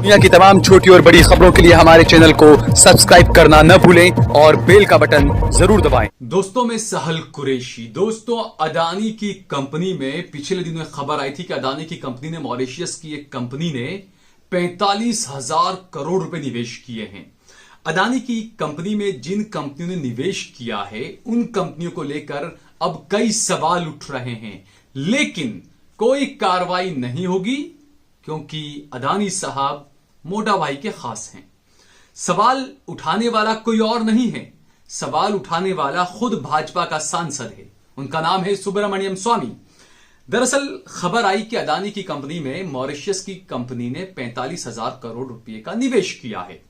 दुनिया की तमाम छोटी और बड़ी खबरों के लिए हमारे चैनल को सब्सक्राइब करना न भूलें और बेल का बटन जरूर दबाएं। दोस्तों में सहल कुरैशी। दोस्तों, अदानी की कंपनी में पिछले दिनों खबर आई थी कि अदानी की कंपनी ने, मॉरिशस की एक कंपनी ने 45,000 करोड़ रुपए निवेश किए हैं। अदानी की कंपनी में जिन कंपनियों ने निवेश किया है उन कंपनियों को लेकर अब कई सवाल उठ रहे हैं, लेकिन कोई कार्रवाई नहीं होगी क्योंकि अदानी साहब मोटा भाई के खास हैं। सवाल उठाने वाला कोई और नहीं है, सवाल उठाने वाला खुद भाजपा का सांसद है। उनका नाम है सुब्रमण्यम स्वामी। दरअसल खबर आई कि अदानी की कंपनी में, मॉरिशस की कंपनी ने 45,000 करोड़ रुपए का निवेश किया है।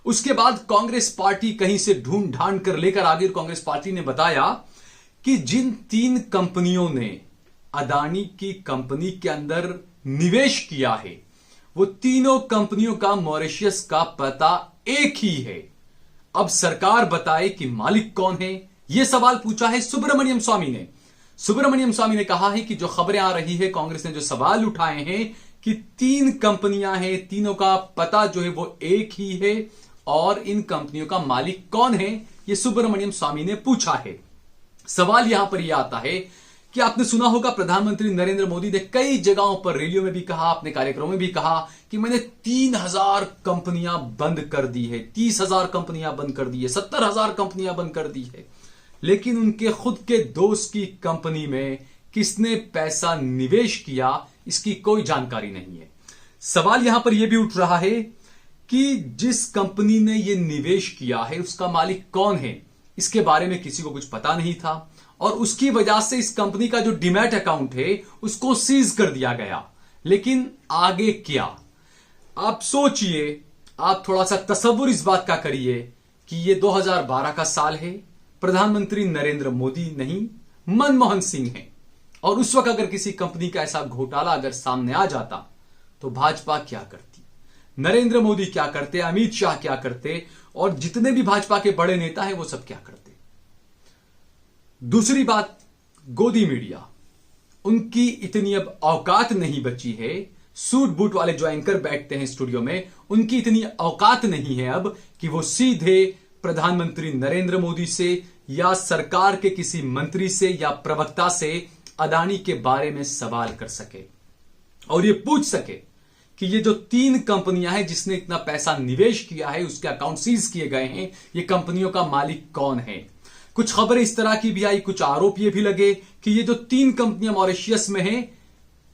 उसके बाद कांग्रेस पार्टी कहीं से ढूंढ ढांड कर लेकर आ गई। कांग्रेस पार्टी ने बताया कि जिन 3 कंपनियों ने अदानी की कंपनी के अंदर निवेश किया है वो तीनों कंपनियों का मॉरिशस का पता एक ही है। अब सरकार बताए कि मालिक कौन है, यह सवाल पूछा है सुब्रमण्यम स्वामी ने। सुब्रमण्यम स्वामी ने कहा है कि जो खबरें आ रही है, कांग्रेस ने जो सवाल उठाए हैं कि 3 कंपनियां हैं, तीनों का पता जो है वो एक ही है और इन कंपनियों का मालिक कौन है, यह सुब्रमण्यम स्वामी ने पूछा है। सवाल यहां पर यह आता है कि आपने सुना होगा प्रधानमंत्री नरेंद्र मोदी ने कई जगहों पर, रैलियों में भी कहा, अपने कार्यक्रमों में भी कहा कि मैंने 3,000 कंपनियां बंद कर दी है, 30,000 कंपनियां बंद कर दी है, 70,000 कंपनियां बंद कर दी है। लेकिन उनके खुद के दोस्त की कंपनी में किसने पैसा निवेश किया, इसकी कोई जानकारी नहीं है। सवाल यहां पर यह भी उठ रहा है कि जिस कंपनी ने यह निवेश किया है उसका मालिक कौन है, इसके बारे में किसी को कुछ पता नहीं था और उसकी वजह से इस कंपनी का जो डीमैट अकाउंट है उसको सीज कर दिया गया। लेकिन आगे क्या, आप सोचिए, आप थोड़ा सा तसव्वुर इस बात का करिए कि यह 2012 का साल है, प्रधानमंत्री नरेंद्र मोदी नहीं मनमोहन सिंह हैं, और उस वक्त अगर किसी कंपनी का ऐसा घोटाला अगर सामने आ जाता तो भाजपा क्या करती, नरेंद्र मोदी क्या करते, अमित शाह क्या करते और जितने भी भाजपा के बड़े नेता हैं वो सब क्या करते। दूसरी बात, गोदी मीडिया, उनकी इतनी अब औकात नहीं बची है। सूट बूट वाले जो एंकर बैठते हैं स्टूडियो में, उनकी इतनी औकात नहीं है अब कि वो सीधे प्रधानमंत्री नरेंद्र मोदी से या सरकार के किसी मंत्री से या प्रवक्ता से अदानी के बारे में सवाल कर सके और ये पूछ सके कि ये जो 3 कंपनियां हैं जिसने इतना पैसा निवेश किया है, उसके अकाउंट सीज किए गए हैं, ये कंपनियों का मालिक कौन है। कुछ खबरें इस तरह की भी आई, कुछ आरोप ये भी लगे कि ये जो 3 कंपनियां मॉरिशस में हैं,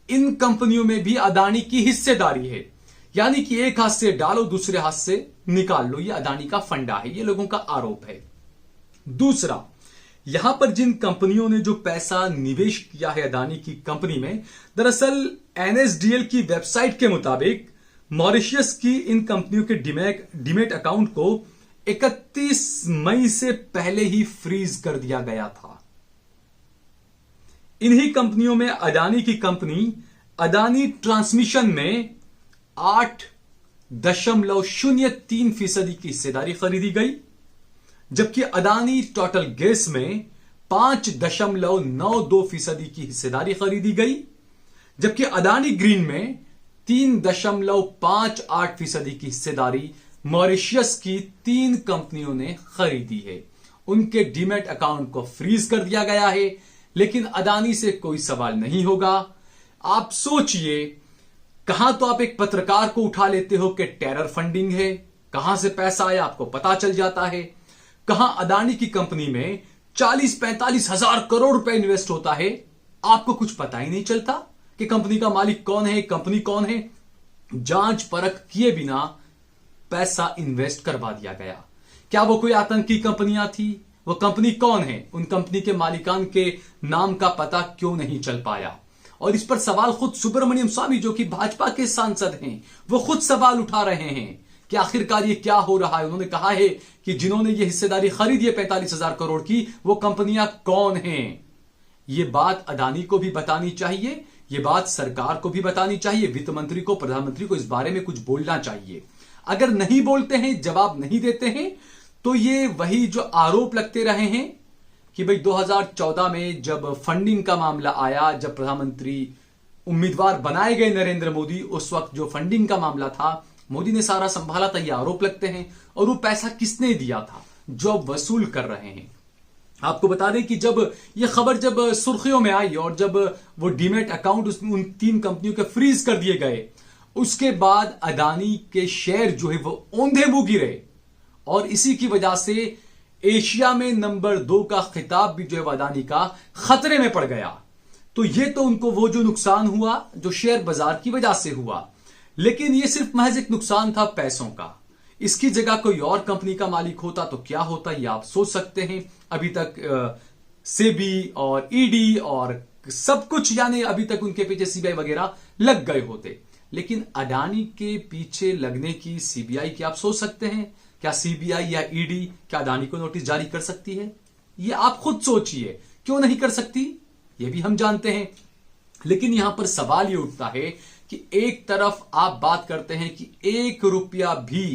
इन कंपनियों में भी अदानी की हिस्सेदारी है। यानी कि एक हाथ से डालो दूसरे हाथ से निकाल लो, ये अदानी का फंडा है, ये लोगों का आरोप है। दूसरा, यहां पर जिन कंपनियों ने जो पैसा निवेश किया है अदानी की कंपनी में, दरअसल एनएसडीएल की वेबसाइट के मुताबिक मॉरिशस की इन कंपनियों के डीमैट अकाउंट को 31 मई से पहले ही फ्रीज कर दिया गया था। इन्हीं कंपनियों में अदानी की कंपनी अदानी ट्रांसमिशन में 8.03% की हिस्सेदारी खरीदी गई, जबकि अदानी टोटल गैस में 5.92% की हिस्सेदारी खरीदी गई, जबकि अदानी ग्रीन में 3.58% की हिस्सेदारी मॉरिशस की 3 कंपनियों ने खरीदी है। उनके डीमैट अकाउंट को फ्रीज कर दिया गया है, लेकिन अदानी से कोई सवाल नहीं होगा। आप सोचिए, कहां तो आप एक पत्रकार को उठा लेते हो कि टेरर फंडिंग है, कहां से पैसा आया आपको पता चल जाता है, कहां अदानी की कंपनी में 40-45 हजार करोड़ रुपए इन्वेस्ट होता है, आपको कुछ पता ही नहीं चलता कि कंपनी का मालिक कौन है, कंपनी कौन है। जांच परख किए बिना पैसा इन्वेस्ट करवा दिया गया। क्या वो कोई आतंकी कंपनियां थी, वो कंपनी कौन है, उन कंपनी के मालिकान के नाम का पता क्यों नहीं चल पाया। और इस पर सवाल खुद सुब्रमण्यम स्वामी, जो कि भाजपा के सांसद हैं, वो खुद सवाल उठा रहे हैं कि आखिरकार ये क्या हो रहा है। उन्होंने कहा है कि जिन्होंने ये हिस्सेदारी खरीदी है 45,000 करोड़ की, वो कंपनियां कौन हैं। ये बात अदानी को भी बतानी चाहिए, ये बात सरकार को भी बतानी चाहिए, वित्त मंत्री को, प्रधानमंत्री को इस बारे में कुछ बोलना चाहिए। अगर नहीं बोलते हैं, जवाब नहीं देते हैं, तो ये वही जो आरोप लगते रहे हैं कि भाई 2014 में जब फंडिंग का मामला आया, जब प्रधानमंत्री उम्मीदवार बनाए गए नरेंद्र मोदी, उस वक्त जो फंडिंग का मामला था मोदी ने सारा संभाला था, ये आरोप लगते हैं। और वो पैसा किसने दिया था जो वसूल कर रहे हैं? आपको बता दें कि जब ये खबर जब सुर्खियों में आई और जब वो डीमैट अकाउंट उन 3 कंपनियों के फ्रीज कर दिए गए, उसके बाद अदानी के शेयर जो है वो औंधे मुंह गिरे और इसी की वजह से एशिया में नंबर 2 का खिताब भी जो है अदानी का खतरे में पड़ गया। तो ये तो उनको वो जो नुकसान हुआ जो शेयर बाजार की वजह से हुआ, लेकिन ये सिर्फ महज एक नुकसान था पैसों का। इसकी जगह कोई और कंपनी का मालिक होता तो क्या होता, ये आप सोच सकते हैं। अभी तक सेबी और ईडी और सब कुछ, यानी अभी तक उनके पीछे सीबीआई वगैरह लग गए होते। लेकिन अडानी के पीछे लगने की सीबीआई की आप सोच सकते हैं? क्या सीबीआई या ईडी क्या अडानी को नोटिस जारी कर सकती है? ये आप खुद सोचिए, क्यों नहीं कर सकती, ये भी हम जानते हैं। लेकिन यहां पर सवाल ये उठता है कि एक तरफ आप बात करते हैं कि 1 रुपया भी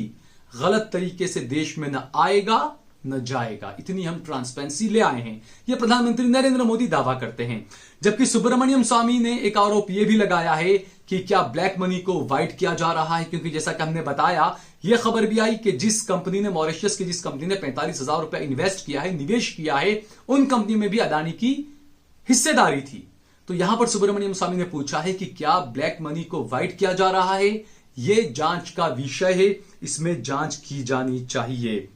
गलत तरीके से देश में न आएगा न जाएगा, इतनी हम ट्रांसपेरेंसी ले आए हैं, यह प्रधानमंत्री नरेंद्र मोदी दावा करते हैं। जबकि सुब्रमण्यम स्वामी ने एक आरोप यह भी लगाया है कि क्या ब्लैक मनी को वाइट किया जा रहा है, क्योंकि जैसा कि हमने बताया, यह खबर भी आई कि जिस कंपनी ने मॉरिशस की जिस कंपनी ने 45,000 रुपया इन्वेस्ट किया है, निवेश किया है, उन कंपनी में भी अडानी की हिस्सेदारी थी। तो यहां पर सुब्रमण्यम स्वामी ने पूछा है कि क्या ब्लैक मनी को वाइट किया जा रहा है? यह जांच का विषय है, इसमें जांच की जानी चाहिए।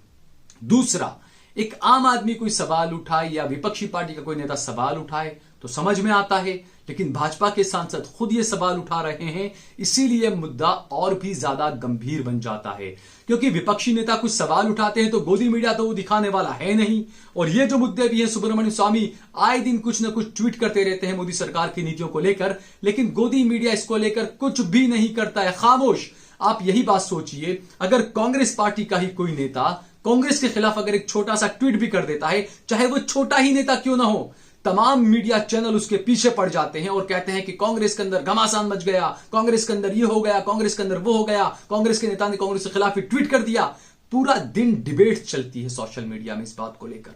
दूसरा, एक आम आदमी कोई सवाल उठाए या विपक्षी पार्टी का कोई नेता सवाल उठाए तो समझ में आता है, लेकिन भाजपा के सांसद खुद ये सवाल उठा रहे हैं, इसीलिए मुद्दा और भी ज्यादा गंभीर बन जाता है। क्योंकि विपक्षी नेता कुछ सवाल उठाते हैं तो गोदी मीडिया तो वो दिखाने वाला है नहीं, और ये जो मुद्दे भी हैं, सुब्रमण्यम स्वामी आए दिन कुछ ना कुछ ट्वीट करते रहते हैं मोदी सरकार की नीतियों को लेकर, लेकिन गोदी मीडिया इसको लेकर कुछ भी नहीं करता है, खामोश। आप यही बात सोचिए, अगर कांग्रेस पार्टी का ही कोई नेता कांग्रेस के खिलाफ अगर एक छोटा सा ट्वीट भी कर देता है, चाहे वो छोटा ही नेता क्यों ना हो, तमाम मीडिया चैनल उसके पीछे पड़ जाते हैं और कहते हैं कि कांग्रेस के अंदर घमासान मच गया, कांग्रेस के अंदर ये हो गया, कांग्रेस के अंदर वो हो गया, कांग्रेस के नेता ने कांग्रेस के खिलाफ ही ट्वीट कर दिया। पूरा दिन डिबेट चलती है सोशल मीडिया में इस बात को लेकर।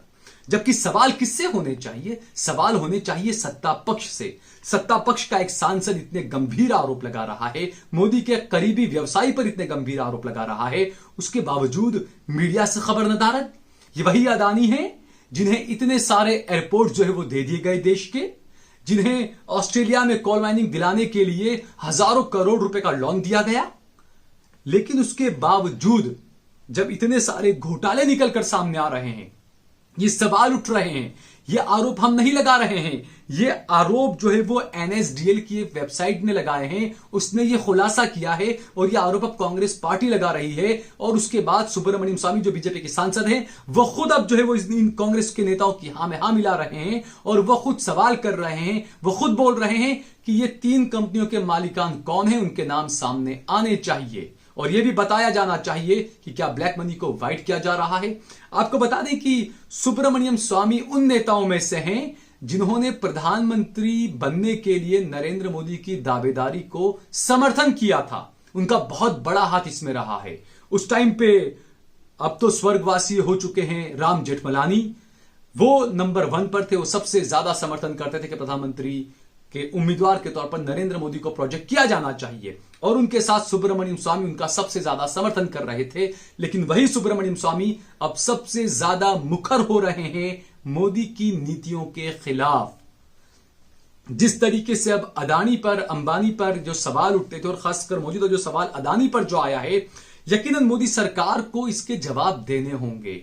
जबकि सवाल किससे होने चाहिए? सवाल होने चाहिए सत्ता पक्ष से। सत्ता पक्ष का एक सांसद इतने गंभीर आरोप लगा रहा है, मोदी के करीबी व्यवसायी पर इतने गंभीर आरोप लगा रहा है, उसके बावजूद मीडिया से खबर नदारद। ये वही अडानी है जिन्हें इतने सारे एयरपोर्ट जो है वो दे दिए गए देश के, जिन्हें ऑस्ट्रेलिया में कोल माइनिंग दिलाने के लिए हजारों करोड़ रुपए का लोन दिया गया। लेकिन उसके बावजूद जब इतने सारे घोटाले निकलकर सामने आ रहे हैं, ये सवाल उठ रहे हैं, ये आरोप हम नहीं लगा रहे हैं, ये आरोप जो है वो एनएसडीएल की एक वेबसाइट ने लगाए हैं, उसने ये खुलासा किया है और ये आरोप अब कांग्रेस पार्टी लगा रही है। और उसके बाद सुब्रमण्यम स्वामी जो बीजेपी के सांसद हैं, वो खुद अब जो है वो इन कांग्रेस के नेताओं की हां में हां मिला रहे हैं और वो खुद सवाल कर रहे हैं, वो खुद बोल रहे हैं कि ये 3 कंपनियों के मालिकान कौन है, उनके नाम सामने आने चाहिए और यह भी बताया जाना चाहिए कि क्या ब्लैक मनी को वाइट किया जा रहा है। आपको बता दें कि सुब्रमण्यम स्वामी उन नेताओं में से हैं जिन्होंने प्रधानमंत्री बनने के लिए नरेंद्र मोदी की दावेदारी को समर्थन किया था। उनका बहुत बड़ा हाथ इसमें रहा है। उस टाइम पे, अब तो स्वर्गवासी हो चुके हैं, राम जेठमलानी, वो नंबर 1 पर थे। वो सबसे ज्यादा समर्थन करते थे कि प्रधानमंत्री के उम्मीदवार के तौर पर नरेंद्र मोदी को प्रोजेक्ट किया जाना चाहिए, और उनके साथ सुब्रमण्यम स्वामी उनका सबसे ज्यादा समर्थन कर रहे थे। लेकिन वही सुब्रमण्यम स्वामी अब सबसे ज्यादा मुखर हो रहे हैं मोदी की नीतियों के खिलाफ। जिस तरीके से अब अडानी पर, अंबानी पर जो सवाल उठते थे और खासकर मौजूदा जो सवाल अडानी पर जो आया है, यकीनन मोदी सरकार को इसके जवाब देने होंगे।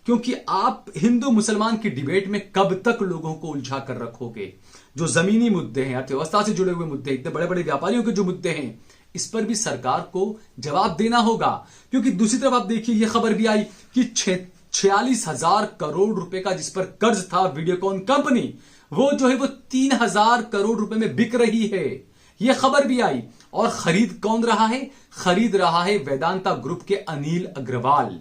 क्योंकि आप हिंदू मुसलमान की डिबेट में कब तक लोगों को उलझा कर रखोगे? जो जमीनी मुद्दे हैं, अर्थव्यवस्था से जुड़े हुए मुद्दे, इतने बड़े बड़े व्यापारियों के जो मुद्दे हैं, इस पर भी सरकार को जवाब देना होगा। क्योंकि दूसरी तरफ आप देखिए, यह खबर भी आई कि 46,000 करोड़ रुपए का जिस पर कर्ज था वीडियोकॉन कंपनी, वो जो है वो 3,000 करोड़ रुपए में बिक रही है। यह खबर भी आई। और खरीद कौन रहा है? खरीद रहा है वेदांता ग्रुप के अनिल अग्रवाल।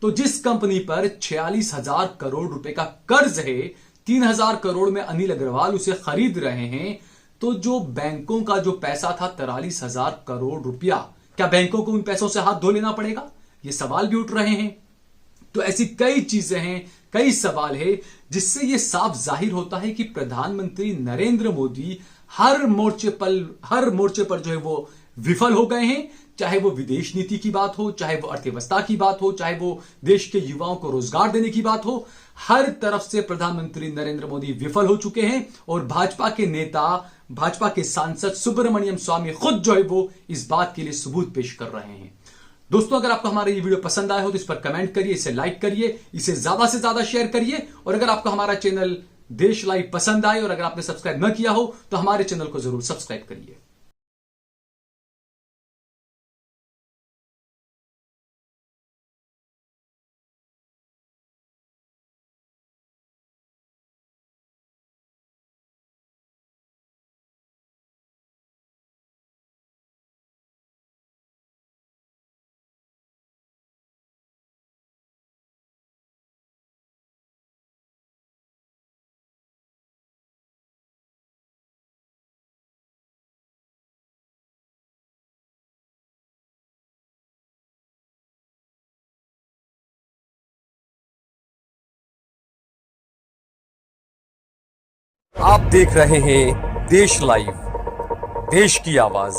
तो जिस कंपनी पर 46,000 करोड़ रुपए का कर्ज है, 3,000 करोड़ में अनिल अग्रवाल उसे खरीद रहे हैं, तो जो बैंकों का जो पैसा था 43,000 करोड़ रुपया, क्या बैंकों को उन पैसों से हाथ धो लेना पड़ेगा? ये सवाल भी उठ रहे हैं। तो ऐसी कई चीजें हैं, कई सवाल है, जिससे यह साफ जाहिर होता है कि प्रधानमंत्री नरेंद्र मोदी हर मोर्चे पर जो है वो विफल हो गए हैं। चाहे वो विदेश नीति की बात हो, चाहे वो अर्थव्यवस्था की बात हो, चाहे वो देश के युवाओं को रोजगार देने की बात हो, हर तरफ से प्रधानमंत्री नरेंद्र मोदी विफल हो चुके हैं। और भाजपा के नेता, भाजपा के सांसद सुब्रमण्यम स्वामी खुद जो है वो इस बात के लिए सबूत पेश कर रहे हैं। दोस्तों, अगर आपको हमारा ये वीडियो पसंद आया हो तो इस पर कमेंट करिए, इसे लाइक करिए, इसे ज्यादा से ज्यादा शेयर करिए। और अगर आपको हमारा चैनल देश लाइव पसंद आए और अगर आपने सब्सक्राइब न किया हो तो हमारे चैनल को जरूर सब्सक्राइब करिए। आप देख रहे हैं देश लाइव, देश की आवाज।